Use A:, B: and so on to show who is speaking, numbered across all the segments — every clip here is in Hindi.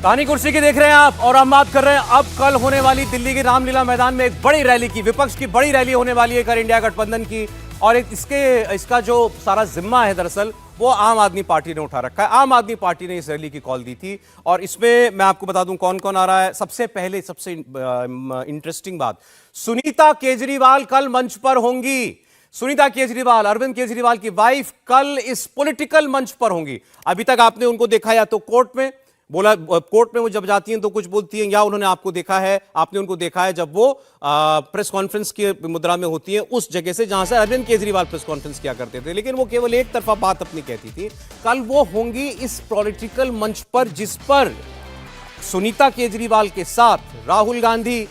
A: कहानी कुर्सी की देख रहे हैं आप और हम बात कर रहे हैं अब कल होने वाली दिल्ली के रामलीला मैदान में एक बड़ी रैली की, विपक्ष की बड़ी रैली होने वाली है कर इंडिया गठबंधन की। और इसका जो सारा जिम्मा है दरअसल वो आम आदमी पार्टी ने उठा रखा है। आम आदमी पार्टी ने इस रैली की कॉल दी थी और इसमें मैं आपको बता दूं कौन कौन आ रहा है। सबसे पहले सबसे इंटरेस्टिंग बात, सुनीता केजरीवाल कल मंच पर होंगी। सुनीता केजरीवाल, अरविंद केजरीवाल की वाइफ, कल इस पॉलिटिकल मंच पर होंगी। अभी तक आपने उनको देखा या तो कोर्ट में, बोला कोर्ट में वो जब जाती हैं तो कुछ बोलती हैं, या उन्होंने आपको देखा है, आपने उनको देखा है जब वो प्रेस कॉन्फ्रेंस की मुद्रा में होती हैं उस जगह से जहां से अरविंद केजरीवाल प्रेस कॉन्फ्रेंस किया करते थे। लेकिन वो केवल एक तरफा बात अपनी कहती थी। कल वो होंगी इस पॉलिटिकल मंच पर जिस पर सुनीता केजरीवाल के साथ राहुल गांधी,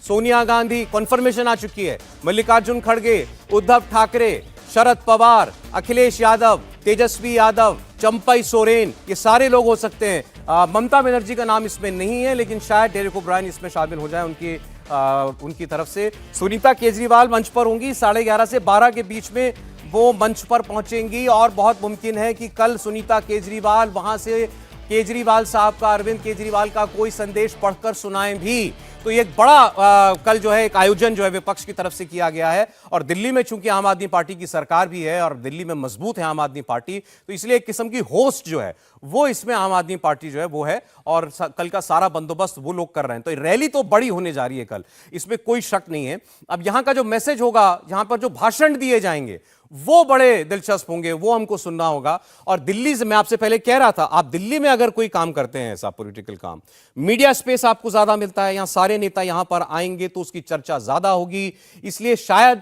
A: सोनिया गांधी, कॉन्फर्मेशन आ चुकी है, मल्लिकार्जुन खड़गे, उद्धव ठाकरे, शरद पवार, अखिलेश यादव, तेजस्वी यादव, चंपई सोरेन, ये सारे लोग हो सकते हैं। ममता बनर्जी का नाम इसमें नहीं है लेकिन शायद डेरेक ओब्रायन इसमें शामिल हो जाए उनकी तरफ से। सुनीता केजरीवाल मंच पर होंगी 11:30 से 12 के बीच में वो मंच पर पहुंचेंगी और बहुत मुमकिन है कि कल सुनीता केजरीवाल वहां से केजरीवाल साहब का, अरविंद केजरीवाल का कोई संदेश पढ़कर सुनाएं भी। तो ये एक बड़ा कल जो है एक आयोजन जो है विपक्ष की तरफ से किया गया है। और दिल्ली में चूंकि आम आदमी पार्टी की सरकार भी है और दिल्ली में मजबूत है आम आदमी पार्टी, तो इसलिए एक किस्म की होस्ट जो है वो इसमें आम आदमी पार्टी जो है वो है और कल का सारा बंदोबस्त वो लोग कर रहे हैं। तो रैली तो बड़ी होने जा रही है कल, इसमें कोई शक नहीं है। अब यहां का जो मैसेज होगा, यहां पर जो भाषण दिए जाएंगे वो बड़े दिलचस्प होंगे, वो हमको सुनना होगा। और दिल्ली से मैं आपसे पहले कह रहा था, आप दिल्ली में अगर कोई काम करते हैं ऐसा पॉलिटिकल काम, मीडिया स्पेस आपको ज्यादा मिलता है, यहां सारे नेता यहां पर आएंगे तो उसकी चर्चा ज्यादा होगी। इसलिए शायद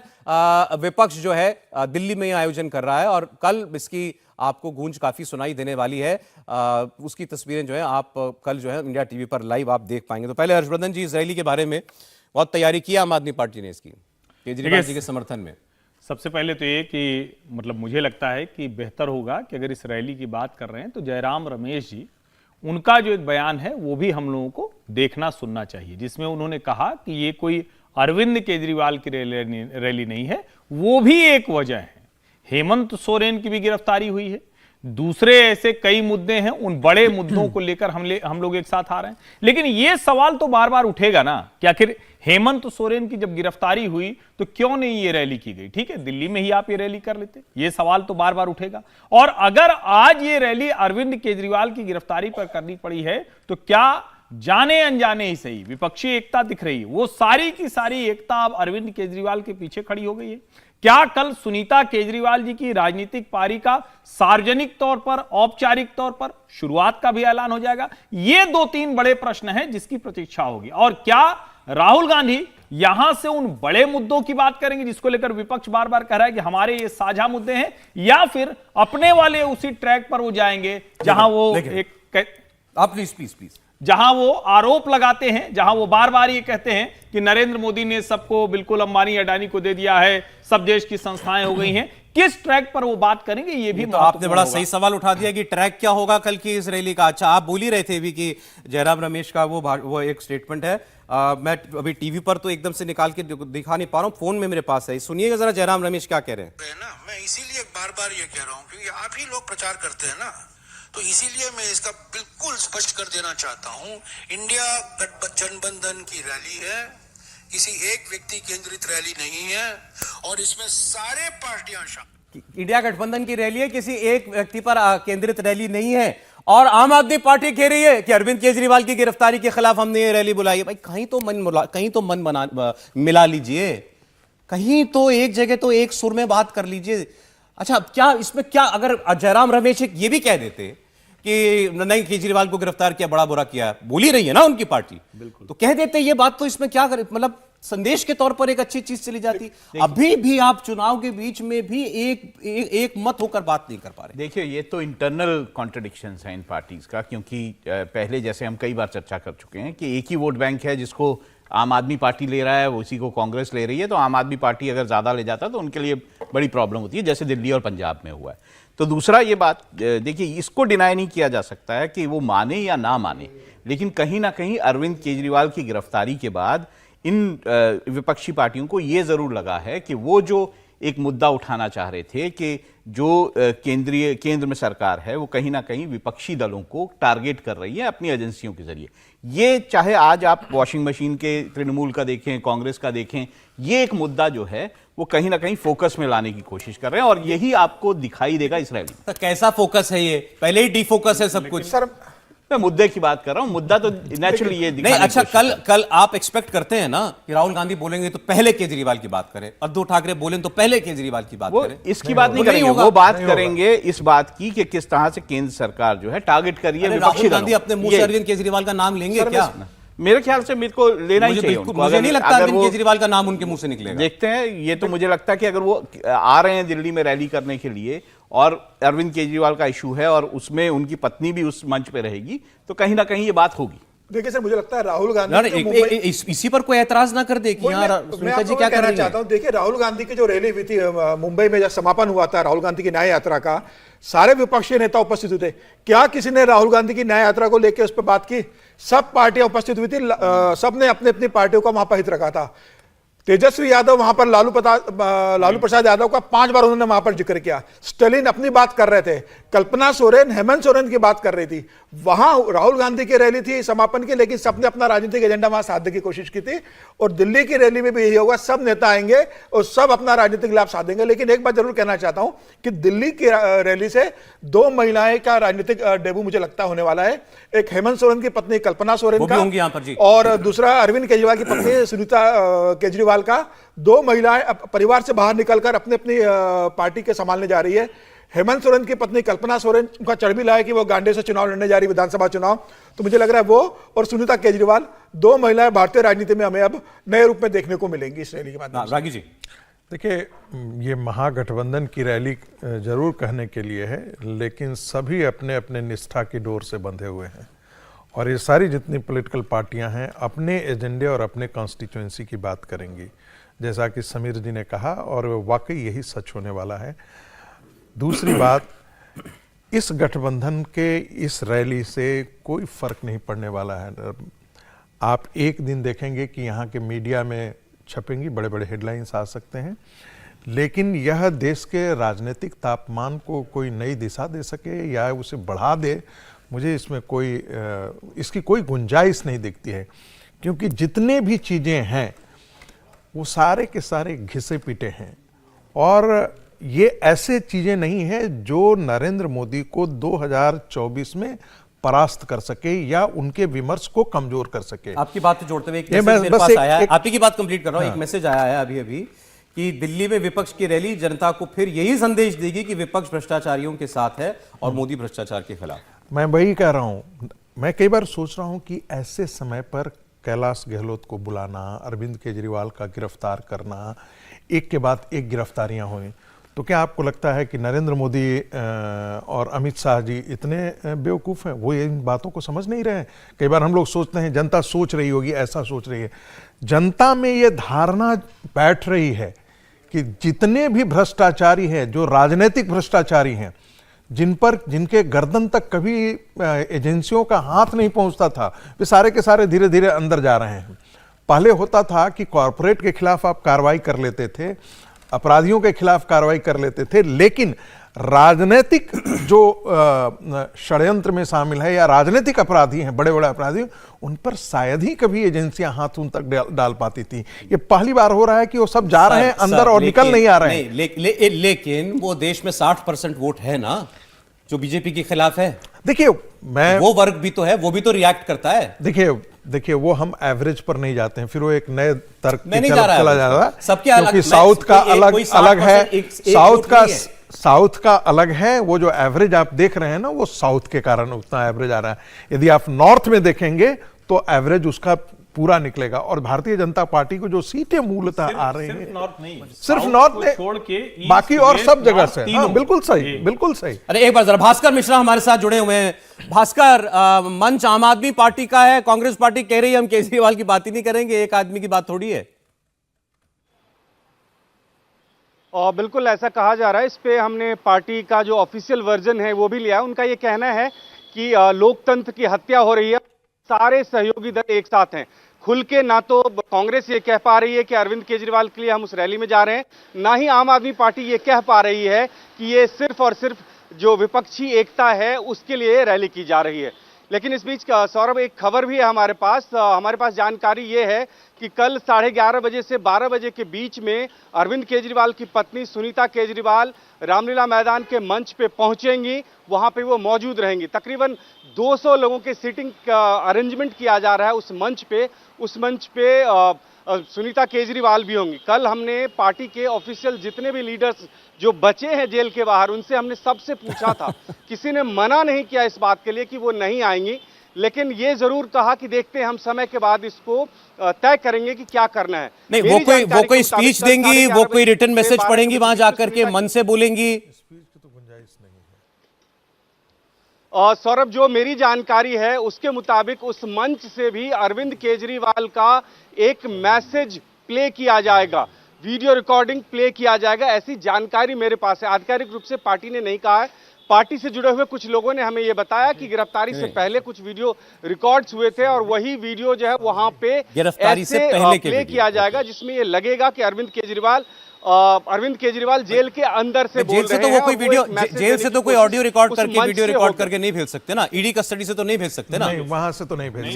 A: विपक्ष जो है दिल्ली में आयोजन कर रहा है और कल इसकी आपको गूंज काफी सुनाई देने वाली है। उसकी तस्वीरें जो है आप कल जो है इंडिया टीवी पर लाइव आप देख पाएंगे। तो पहले हर्षवर्धन जी, इस रैली के बारे में बहुत तैयारी की आम आदमी पार्टी ने इसकी केजरीवाल जी के समर्थन में।
B: सबसे पहले तो ये कि मतलब मुझे लगता है कि बेहतर होगा कि अगर इस रैली की बात कर रहे हैं तो जयराम रमेश जी, उनका जो एक बयान है वो भी हम लोगों को देखना सुनना चाहिए, जिसमें उन्होंने कहा कि ये कोई अरविंद केजरीवाल की रैली नहीं है। वो भी एक वजह है, हेमंत सोरेन की भी गिरफ्तारी हुई है, दूसरे ऐसे कई मुद्दे हैं, उन बड़े मुद्दों को लेकर हम लोग एक साथ आ रहे हैं। लेकिन ये सवाल तो बार बार उठेगा ना कि आखिर हेमंत सोरेन की जब गिरफ्तारी हुई तो क्यों नहीं ये रैली की गई? ठीक है, दिल्ली में ही आप ये रैली कर लेते, ये सवाल तो बार बार उठेगा। और अगर आज ये रैली अरविंद केजरीवाल की गिरफ्तारी पर करनी पड़ी है तो क्या जाने अनजाने ही सही विपक्षी एकता दिख रही है, वो सारी की सारी एकता अब अरविंद केजरीवाल के पीछे खड़ी हो गई है? क्या कल सुनीता केजरीवाल जी की राजनीतिक पारी का सार्वजनिक तौर पर, औपचारिक तौर पर शुरुआत का भी ऐलान हो जाएगा? ये 2-3 बड़े प्रश्न हैं जिसकी प्रतीक्षा होगी। और क्या राहुल गांधी यहां से उन बड़े मुद्दों की बात करेंगे जिसको लेकर विपक्ष बार बार कह रहा है कि हमारे ये साझा मुद्दे हैं, या फिर अपने वाले उसी ट्रैक पर वो जाएंगे जहां वो
A: आप प्लीज
B: जहां वो आरोप लगाते हैं, जहां वो बार बार ये कहते हैं कि नरेंद्र मोदी ने सबको बिल्कुल अंबानी अडानी को दे दिया है, सब देश की संस्थाएं हो गई हैं, किस ट्रैक पर वो बात करेंगे? ये भी
A: तो आपने बड़ा सही सवाल उठा दिया कि ट्रैक क्या होगा कल की इस रैली का। अच्छा, आप बोल ही रहे थे भी कि जयराम रमेश का वो एक स्टेटमेंट है। मैं अभी टीवी पर तो एकदम से निकाल के दिखा नहीं पा रहा हूँ, फोन में मेरे पास है, सुनिएगा जरा जयराम रमेश क्या कह रहे हैं
C: ना। मैं इसीलिए बार बार ये कह रहा हूँ क्योंकि आप ही लोग प्रचार करते हैं ना, तो इसीलिए मैं इसका बिल्कुल स्पष्ट कर देना चाहता हूं, इंडिया गठबंधन की रैली है, किसी एक व्यक्ति केंद्रित रैली नहीं है और इसमें सारे पार्टियां शामिल।
A: इंडिया गठबंधन की रैली है, किसी एक व्यक्ति पर केंद्रित रैली नहीं है। और आम आदमी पार्टी कह रही है कि अरविंद केजरीवाल की गिरफ्तारी के खिलाफ हमने ये रैली बुलाई है। भाई कहीं तो मन मिला लीजिए, कहीं तो एक जगह तो एक सुर में बात कर लीजिए। अच्छा, क्या इसमें क्या, अगर जयराम रमेश ये भी कह देते कि नहीं केजरीवाल को गिरफ्तार किया, बड़ा बुरा किया, बोल ही रही है ना उनकी पार्टी, बिल्कुल, तो कह देते ये बात, तो इसमें क्या करे, मतलब संदेश के तौर पर एक अच्छी चीज चली जाती। अभी भी आप चुनाव के बीच में भी एक मत होकर बात नहीं कर पा रहे।
D: देखिए, ये तो इंटरनल कॉन्ट्रडिक्शंस हैं इन पार्टीज का, क्योंकि पहले जैसे हम कई बार चर्चा कर चुके हैं कि एक ही वोट बैंक है जिसको आम आदमी पार्टी ले रहा है, उसी को कांग्रेस ले रही है। तो आम आदमी पार्टी अगर ज्यादा ले जाता है तो उनके लिए बड़ी प्रॉब्लम होती है, जैसे दिल्ली और पंजाब में हुआ है। तो दूसरा ये बात देखिए, इसको डिनाई नहीं किया जा सकता है कि वो माने या ना माने, लेकिन कहीं ना कहीं अरविंद केजरीवाल की गिरफ्तारी के बाद इन विपक्षी पार्टियों को ये जरूर लगा है कि वो जो एक मुद्दा उठाना चाह रहे थे कि जो केंद्र में सरकार है वो कहीं ना कहीं विपक्षी दलों को टारगेट कर रही है अपनी एजेंसियों के जरिए। ये चाहे आज आप वॉशिंग मशीन के तृणमूल का देखें, कांग्रेस का देखें, ये एक मुद्दा जो है वो कहीं ना कहीं फोकस में लाने की कोशिश कर रहे हैं और यही आपको दिखाई देगा इस रैली में।
A: तो कैसा फोकस है ये? पहले ही डिफोकस है सब कुछ।
E: सर
D: मैं मुद्दे की बात कर रहा हूं, मुद्दा तो नेचुरली ये
A: नहीं,
D: दिखाने की
A: अच्छा,
D: कोशिश
A: कल
D: कर रहे
A: कल आप एक्सपेक्ट करते हैं ना कि राहुल गांधी बोलेंगे तो पहले केजरीवाल की बात करें, उद्धव ठाकरे बोलें तो पहले केजरीवाल की बात
D: हैं। वो
A: करें।
D: इसकी बात नहीं
A: वो नहीं
D: करेंगे,
A: होगा।
D: वो बात करेंगे इस बात की कि किस तरह से केंद्र सरकार जो है टारगेट कर रही है
A: अरे
D: विपक्षी
A: राहुल गांधी
D: दलों
A: अपने मुंह
D: ये-
A: से अरविंद केजरीवाल का नाम लेंगे क्या?
D: मेरे ख्याल से मेरे को लेना ही
A: मुझे
D: चाहिए
A: बिल्कुल
D: उनको।
A: मुझे
D: अगर-
A: नहीं लगता
D: अगर
A: अरविंद
D: वो
A: केजरीवाल का नाम उनके मुंह से निकलेगा।
D: देखते हैं, ये तो मुझे लगता है कि अगर वो आ रहे हैं दिल्ली में रैली करने के लिए और अरविंद केजरीवाल का इशू है और उसमें उनकी पत्नी भी उस मंच पे रहेगी तो कहीं ना कहीं ये बात होगी।
E: देखिए सर, मुझे लगता है राहुल गांधी
A: यार,
E: जो मुंबई-
A: इसी पर कोई एतराज ना कर दे कि
E: वो
A: यार
E: मैं
A: सुनीता जी
E: आपको
A: क्या कर
E: कहना
A: रही
E: चाहता
A: है।
E: हूं, देखिए राहुल गांधी की जो रैली हुई थी मुंबई में, जब समापन हुआ था राहुल गांधी की न्याय यात्रा का, सारे विपक्षी नेता उपस्थित हुए थे। क्या किसी ने राहुल गांधी की न्याय यात्रा को लेकर उस पर बात की? सब पार्टियां उपस्थित हुई थी, सब ने अपनी अपनी पार्टियों का वहां पर हित रखा था। तेजस्वी यादव वहां पर लालू प्रसाद यादव का 5 बार उन्होंने वहां पर जिक्र किया। स्टालिन अपनी बात कर रहे थे, कल्पना सोरेन, हेमंत सोरेन की बात कर रही थी। वहां राहुल गांधी की रैली थी समापन की, लेकिन सबने अपना राजनीतिक एजेंडा वहां साधने की कोशिश की थी। और दिल्ली की रैली में भी यही होगा, सब नेता आएंगे और सब अपना राजनीतिक लाभ साधेंगे। लेकिन एक बात जरूर कहना चाहता हूं कि दिल्ली की रैली से 2 महिलाएं का राजनीतिक डेब्यू मुझे लगता होने वाला है। एक हेमंत सोरेन की पत्नी कल्पना सोरेन
A: वो भी
E: का,
A: होंगी यहाँ पर जी।
E: और दूसरा अरविंद केजरीवाल की पत्नी सुनीता केजरीवाल का। 2 महिलाएं परिवार से बाहर निकलकर अपनी अपनी पार्टी के संभालने जा रही है। हेमंत सोरेन की पत्नी कल्पना सोरेन का चर्बीला है कि वो गांडे से चुनाव लड़ने जा रही विधानसभा चुनाव, तो मुझे लग रहा है वो और सुनीता केजरीवाल 2 महिलाएं भारतीय राजनीति में हमें अब नए रूप में देखने को मिलेंगी इस रैली के माध्यम से।
A: रागी जी,
F: देखिए, ये महागठबंधन की रैली जरूर कहने के लिए है, लेकिन सभी अपने अपने निष्ठा की डोर से बंधे हुए हैं और ये सारी जितनी पॉलिटिकल पार्टियां हैं अपने एजेंडे और अपने कॉन्स्टिट्यूएंसी की बात करेंगी, जैसा कि समीर जी ने कहा, और वाकई यही सच होने वाला है। दूसरी बात, इस गठबंधन के इस रैली से कोई फर्क नहीं पड़ने वाला है। आप एक दिन देखेंगे कि यहाँ के मीडिया में छपेंगी, बड़े बड़े हेडलाइंस आ सकते हैं, लेकिन यह देश के राजनीतिक तापमान को कोई नई दिशा दे सके या उसे बढ़ा दे, मुझे इसमें इसकी कोई गुंजाइश नहीं दिखती है। क्योंकि जितने भी चीज़ें हैं वो सारे के सारे घिसे पीटे हैं और ये ऐसे चीजें नहीं है जो नरेंद्र मोदी को 2024 में परास्त कर सके या उनके विमर्श को कमजोर कर सके।
A: आपकी बात से जोड़ते हुए एक
F: ये
A: मैसेज मेरे पास आया है,
F: एक-
A: आप ही की बात कंप्लीट कर रहा हूं। एक मैसेज आया है अभी अभी कि दिल्ली में विपक्ष की रैली जनता को फिर यही संदेश देगी कि विपक्ष भ्रष्टाचारियों के साथ है और मोदी भ्रष्टाचार के खिलाफ।
F: मैं वही कह रहा हूं, मैं कई बार सोच रहा हूं कि ऐसे समय पर कैलाश गहलोत को बुलाना, अरविंद केजरीवाल का गिरफ्तार करना, एक के बाद एक गिरफ्तारियां हुई, तो क्या आपको लगता है कि नरेंद्र मोदी और अमित शाह जी इतने बेवकूफ़ हैं? वो इन बातों को समझ नहीं रहे हैं? कई बार हम लोग सोचते हैं जनता सोच रही होगी, ऐसा सोच रही है। जनता में ये धारणा बैठ रही है कि जितने भी भ्रष्टाचारी हैं, जो राजनीतिक भ्रष्टाचारी हैं, जिनके गर्दन तक कभी एजेंसियों का हाथ नहीं पहुंचता था, वे सारे के सारे धीरे धीरे अंदर जा रहे हैं। पहले होता था कि कॉरपोरेट के खिलाफ आप कार्रवाई कर लेते थे, अपराधियों के खिलाफ कार्रवाई कर लेते थे, लेकिन राजनीतिक जो षड्यंत्र में शामिल है या राजनीतिक अपराधी हैं, बड़े बड़े अपराधी, उन पर शायद ही कभी एजेंसियां हाथ उन तक डाल पाती थी। ये पहली बार हो रहा है कि वो सब जा रहे हैं अंदर और निकल नहीं आ रहे हैं।
A: लेकिन वो देश में 60% वोट है ना जो बीजेपी के खिलाफ है।
F: देखिए,
A: वो वर्ग भी तो है, वो भी तो रिएक्ट करता है।
F: देखिए वो हम एवरेज पर नहीं जाते हैं, फिर वो एक नए तर्क
A: मैं
F: की
A: नहीं
F: तरफ
A: जा रहा
F: चला
A: है।
F: जा रहा है,
A: सबके अलग,
F: क्योंकि साउथ का अलग है, साउथ का अलग है। वो जो एवरेज आप देख रहे हैं ना, वो साउथ के कारण उतना एवरेज आ रहा है। यदि आप नॉर्थ में देखेंगे तो एवरेज उसका पूरा निकलेगा। और भारतीय जनता पार्टी को जो सीटें मूलतः आ रही हैं, सिर्फ नॉर्थ में
B: छोड़ के
F: बाकी और सब जगह से, हाँ, बिल्कुल सही, बिल्कुल सही।
A: अरे एक बार जरा भास्कर मिश्रा हमारे साथ जुड़े हुए हैं। भास्कर, मंच आम आदमी पार्टी का है, कांग्रेस पार्टी कह रही है हम केजरीवाल की बात ही नहीं करेंगे, एक आदमी की बात थोड़ी है।
G: और बिल्कुल ऐसा कहा जा रहा है। इस पे हमने पार्टी का जो ऑफिशियल वर्जन है वो भी लिया। उनका ये कहना है कि लोकतंत्र की हत्या हो रही है, सारे सहयोगी दल एक साथ हैं। खुल के ना तो कांग्रेस ये कह पा रही है कि अरविंद केजरीवाल के लिए हम उस रैली में जा रहे हैं, ना ही आम आदमी पार्टी ये कह पा रही है कि ये सिर्फ और सिर्फ जो विपक्षी एकता है उसके लिए रैली की जा रही है। लेकिन इस बीच सौरभ एक खबर भी है हमारे पास जानकारी ये है कि कल 11:30 बजे से 12 बजे के बीच में अरविंद केजरीवाल की पत्नी सुनीता केजरीवाल रामलीला मैदान के मंच पे पहुंचेंगी, वहां पे वो मौजूद रहेंगी। तकरीबन 200 लोगों के सीटिंग का अरेंजमेंट किया जा रहा है उस मंच पे सुनीता केजरीवाल भी होंगी। कल हमने पार्टी के ऑफिशियल जितने भी लीडर्स जो बचे हैं जेल के बाहर, उनसे हमने सबसे पूछा था, किसी ने मना नहीं किया इस बात के लिए कि वो नहीं आएंगी, लेकिन ये जरूर कहा कि देखते हैं हम समय के बाद इसको तय करेंगे कि क्या करना है।
A: नहीं, वो कोई स्पीच देंगी, वो कोई रिटर्न मैसेज पढ़ेंगी वहां जाकर के, मन से बोलेंगी?
G: सौरभ, जो मेरी जानकारी है उसके मुताबिक उस मंच से भी अरविंद केजरीवाल का एक मैसेज प्ले किया जाएगा, वीडियो रिकॉर्डिंग प्ले किया जाएगा, ऐसी जानकारी मेरे पास है। आधिकारिक रूप से पार्टी ने नहीं कहा है। पार्टी से जुड़े हुए कुछ लोगों ने हमें यह बताया कि गिरफ्तारी से पहले कुछ वीडियो रिकॉर्ड्स हुए थे और वही वीडियो जो है वहां पे
A: गिरफ्तारी से पहले
G: प्ले किया जाएगा, जिसमें ये लगेगा कि अरविंद केजरीवाल जेल के अंदर से बोल रहे हैं।
A: तो वो कोई वीडियो, जेल से तो कोई ऑडियो रिकॉर्ड करके, वीडियो रिकॉर्ड करके नहीं भेज सकते ना, ईडी कस्टडी से तो नहीं भेज सकते ना,
F: वहां से तो नहीं भेज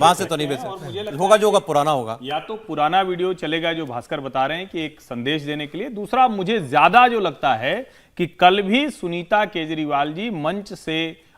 A: सकते, होगा जो होगा पुराना होगा।
B: या तो पुराना वीडियो चलेगा जो भास्कर बता रहे हैं कि एक संदेश देने के लिए, दूसरा मुझे ज्यादा जो लगता है कि कल भी सुनीता केजरीवाल जी मंच से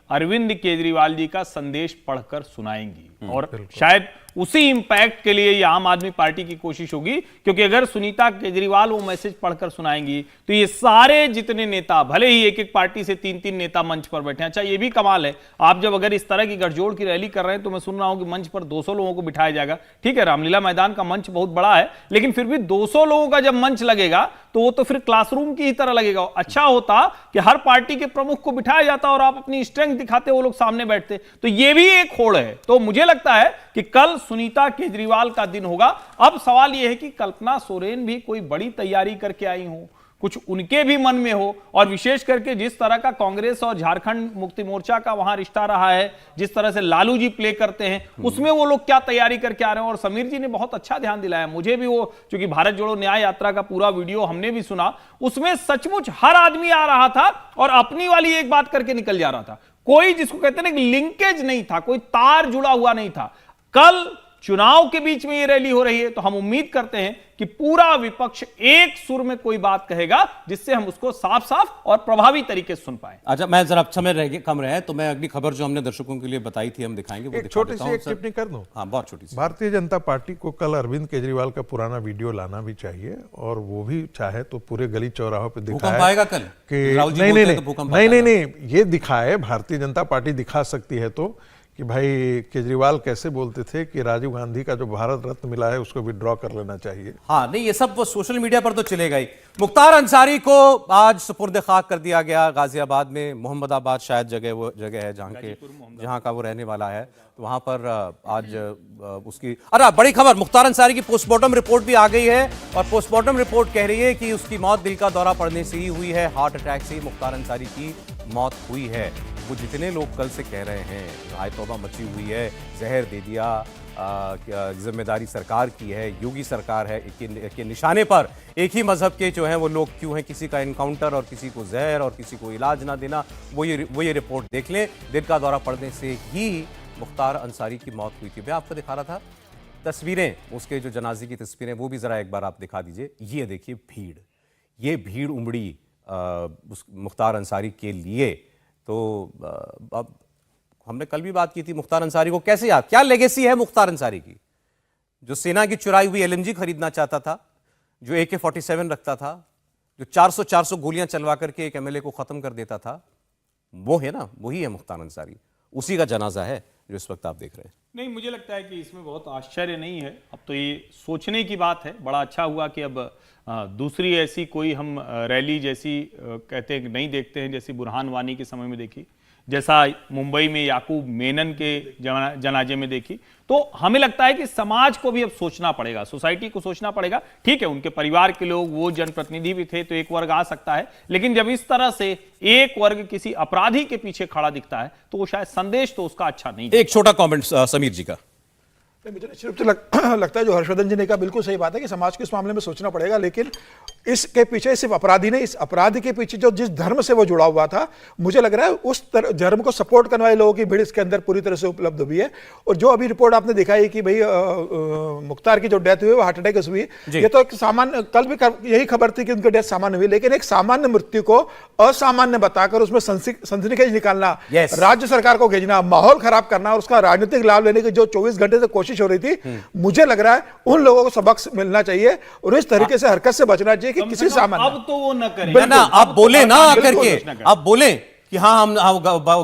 B: अरविंद केजरीवाल जी का संदेश पढ़कर सुनाएंगी और शायद उसी इंपैक्ट के लिए ये आम आदमी पार्टी की कोशिश होगी, क्योंकि अगर सुनीता केजरीवाल वो मैसेज पढ़कर सुनाएंगी तो ये सारे जितने नेता, भले ही एक एक पार्टी से 3-3 नेता मंच पर बैठे हैं। अच्छा, ये भी कमाल है, आप जब अगर इस तरह की गठजोड़ की रैली कर रहे हैं तो मैं सुन रहा हूं कि मंच पर 200 लोगों को बिठाया जाएगा। ठीक है, रामलीला मैदान का मंच बहुत बड़ा है, लेकिन फिर भी 200 लोगों का जब मंच लगेगा तो वो तो फिर क्लासरूम की ही तरह लगेगा। अच्छा होता कि हर पार्टी के प्रमुख को बिठाया जाता और आप अपनी स्ट्रेंथ दिखाते, वो लोग सामने बैठते। तो ये भी एक होड़ है। तो मुझे लगता है कि कल सुनीता केजरीवाल का दिन होगा। अब सवाल यह है कि कल्पना सोरेन भी कोई बड़ी तैयारी करके आई हो, कुछ उनके भी मन में हो, और विशेष करके जिस तरह का कांग्रेस और झारखंड मुक्ति मोर्चा का वहां रिश्ता रहा है, जिस तरह से लालू जी प्ले करते हैं, उसमें वो लोग क्या तैयारी करके आ रहे हैं। और समीर जी ने बहुत अच्छा ध्यान दिलाया, मुझे भी वो, क्योंकि भारत जोड़ो न्याय यात्रा का पूरा वीडियो हमने भी सुना, उसमें सचमुच हर आदमी आ रहा था और अपनी वाली एक बात करके निकल जा रहा था। कोई, जिसको कहते हैं ना, लिंकेज नहीं था, कोई तार जुड़ा हुआ नहीं था। कल चुनाव के बीच में ये रैली हो रही है, तो हम उम्मीद करते हैं कि पूरा विपक्ष एक सुर में कोई बात कहेगा जिससे हम उसको साफ साफ और प्रभावी तरीके से सुन पाए।
A: अच्छा, मैं जरा समय कम रहे तो मैं अगली खबर जो हमने दर्शकों के लिए बताई थी हम दिखाएंगे, वो
F: छोटी सी एक टिप्पणी कर दूं।
A: हाँ, बहुत छोटी सी।
F: भारतीय जनता पार्टी को कल अरविंद केजरीवाल का पुराना वीडियो लाना भी चाहिए, और वो भी चाहे तो पूरे गली चौराहों पे दिखाए
A: आएगा कल
F: कि नहीं, ये दिखाए, भारतीय जनता पार्टी दिखा सकती है तो, कि भाई केजरीवाल कैसे बोलते थे कि राजीव गांधी का जो भारत रत्न मिला है उसको विड्रॉ कर लेना चाहिए।
A: हाँ, नहीं, ये सब सोशल मीडिया पर तो चलेगा ही। मुख्तार अंसारी को आज सुपुर्द खाक कर दिया गया गाजियाबाद में, मोहम्मदाबाद शायद वो जगह है जहां का वो रहने वाला है, तो वहां पर आज उसकी बड़ी खबर, मुख्तार अंसारी की पोस्टमार्टम रिपोर्ट भी आ गई है, और पोस्टमार्टम रिपोर्ट कह रही है कि उसकी मौत दिल का दौरा पड़ने से ही हुई है, हार्ट अटैक से ही मुख्तार अंसारी की मौत हुई है। वो जितने लोग कल से कह रहे हैं आय तौबा मची हुई है, जहर दे दिया, जिम्मेदारी सरकार की है, योगी सरकार है, के निशाने पर एक ही मजहब के जो हैं वो लोग क्यों हैं, किसी का इनकाउंटर और किसी को जहर और किसी को इलाज ना देना, वो ये रिपोर्ट देख लें। दिल का दौरा पड़ने से ही मुख्तार अंसारी की मौत हुई थी। मैं आपको दिखा रहा था तस्वीरें, उसके जो जनाजे की तस्वीरें, वो भी जरा एक बार आप दिखा दीजिए। ये देखिए भीड़, ये भीड़ उमड़ी मुख्तार अंसारी के लिए। तो अब हमने कल भी बात की थी, मुख्तार अंसारी को कैसे याद, क्या लेगेसी है मुख्तार अंसारी की, जो सेना की चुराई हुई एलएमजी खरीदना चाहता था, जो AK-47 रखता था, जो 400 गोलियां चलवा करके एक एमएलए को खत्म कर देता था, वो है ना, वही है मुख्तार अंसारी। उसी का जनाजा है जो इस वक्त आप देख रहे हैं।
B: नहीं, मुझे लगता है कि इसमें बहुत आश्चर्य नहीं है, अब तो ये सोचने की बात है। बड़ा अच्छा हुआ कि अब दूसरी ऐसी कोई हम रैली जैसी कहते हैं नहीं देखते हैं, जैसी बुरहान वानी के समय में देखी, जैसा मुंबई में याकूब मेनन के जनाजे में देखी। तो हमें लगता है कि समाज को भी अब सोचना पड़ेगा, सोसाइटी को सोचना पड़ेगा। ठीक है, उनके परिवार के लोग, वो जनप्रतिनिधि भी थे, तो एक वर्ग आ सकता है, लेकिन जब इस तरह से एक वर्ग किसी अपराधी के पीछे खड़ा दिखता है तो वो शायद संदेश तो उसका अच्छा नहीं।
A: एक छोटा कमेंट समीर जी का।
E: मुझे निश्चित रूप से लगता है जो हर्षवर्धन जी ने कहा बिल्कुल सही बात है कि समाज को इस मामले में सोचना पड़ेगा, लेकिन इसके पीछे सिर्फ अपराधी नहीं, इस अपराधी के पीछे जो जिस धर्म से वो जुड़ा हुआ था, मुझे लग रहा है उस धर्म को सपोर्ट करने वाले लोगों की भीड़ इसके अंदर पूरी तरह से उपलब्ध हुई है। और जो अभी रिपोर्ट आपने दिखाई कि भाई मुख्तार की जो डेथ हुई वो हार्ट अटैक से हुई, ये तो एक सामान्य, कल भी यही खबर थी कि उनकी डेथ सामान्य हुई, लेकिन एक सामान्य मृत्यु को असामान्य बताकर उसमें सनसनीखेज निकालना, राज्य सरकार को भेजना, माहौल खराब करना और उसका राजनीतिक लाभ लेने की जो 24 घंटे से कोशिश हो रही थी, मुझे लग रहा है उन लोगों को सबक मिलना चाहिए और इस तरीके से हरकत से बचना चाहिए कि किसी सामान्य,
B: अब तो वो न करें
A: ना आप बोले ना करके, आप बोले कि हाँ हम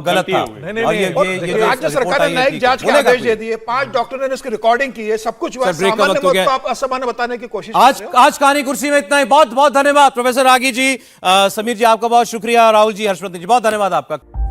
A: गलत था।
E: नहीं, राज्य सरकार ने न्यायिक जांच के आदेश दे दिए, 5 डॉक्टरों ने इसकी रिकॉर्डिंग की है, सब कुछ हुआ, सामान्य मौत को आप असामान्य बताने की कोशिश
A: आज कहानी कुर्सी में इतना ही। बहुत बहुत धन्यवाद प्रोफेसर रागी जी, समीर जी आपका बहुत शुक्रिया, राहुल जी, हर्षवर्धन जी बहुत धन्यवाद आपका।